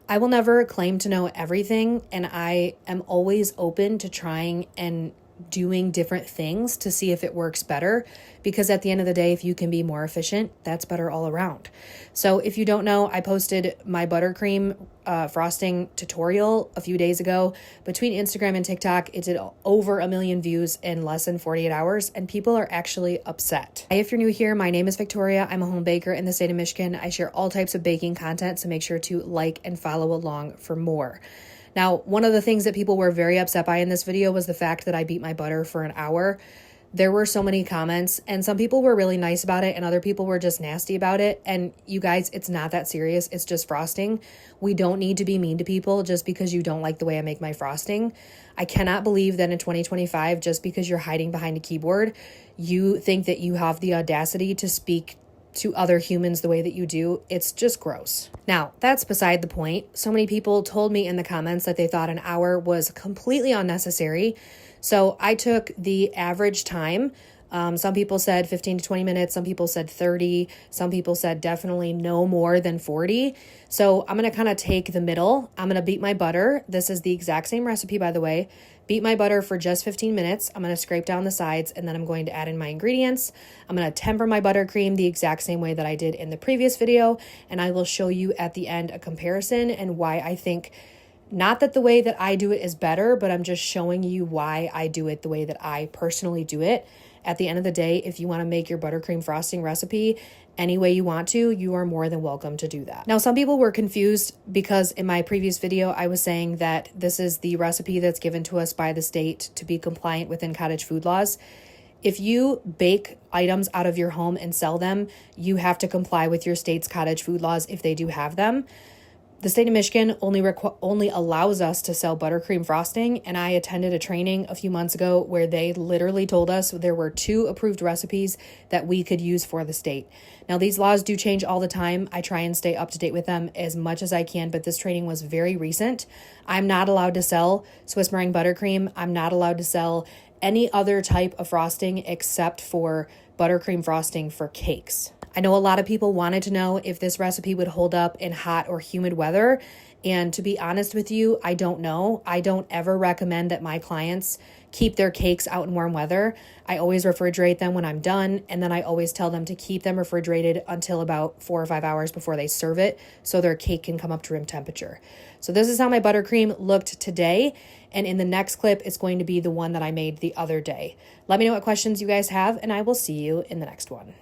I will never claim to know everything, and I am always open to trying and doing different things to see if it works better, because at the end of the day, if you can be more efficient, that's better all around. So if you don't know, I posted my buttercream frosting tutorial a few days ago. Between Instagram and TikTok, it did over 1 million views in less than 48 hours, and people are actually upset. Hey, if you're new here, my name is Victoria. I'm a home baker in the state of Michigan. I share all types of baking content, so make sure to like and follow along for more. Now, one of the things that people were very upset by in this video was the fact that I beat my butter for an hour. There were so many comments, and some people were really nice about it and other people were just nasty about it. And you guys, it's not that serious. It's just frosting. We don't need to be mean to people just because you don't like the way I make my frosting. I cannot believe that in 2025, just because you're hiding behind a keyboard, you think that you have the audacity to speak to other humans the way that you do. It's just gross. Now, that's beside the point. So many people told me in the comments that they thought an hour was completely unnecessary. So I took the average time. Some people said 15 to 20 minutes. Some people said 30. Some people said definitely no more than 40. So I'm going to kind of take the middle. I'm going to beat my butter. This is the exact same recipe, by the way. Beat my butter for just 15 minutes. I'm going to scrape down the sides, and then I'm going to add in my ingredients. I'm going to temper my buttercream the exact same way that I did in the previous video, and I will show you at the end a comparison and why I think, not that the way that I do it is better, but I'm just showing you why I do it the way that I personally do it. At the end of the day, if you want to make your buttercream frosting recipe any way you want to, you are more than welcome to do that. Now, some people were confused because in my previous video, I was saying that this is the recipe that's given to us by the state to be compliant within cottage food laws. If you bake items out of your home and sell them, you have to comply with your state's cottage food laws if they do have them. The state of Michigan only allows us to sell buttercream frosting, and I attended a training a few months ago where they literally told us there were 2 approved recipes that we could use for the state. Now, these laws do change all the time. I try and stay up to date with them as much as I can, but this training was very recent. I'm not allowed to sell Swiss meringue buttercream. I'm not allowed to sell any other type of frosting except for buttercream frosting for cakes. I know a lot of people wanted to know if this recipe would hold up in hot or humid weather. And to be honest with you, I don't know. I don't ever recommend that my clients keep their cakes out in warm weather. I always refrigerate them when I'm done. And then I always tell them to keep them refrigerated until about 4 or 5 hours before they serve it, so their cake can come up to room temperature. So this is how my buttercream looked today. And in the next clip, it's going to be the one that I made the other day. Let me know what questions you guys have, and I will see you in the next one.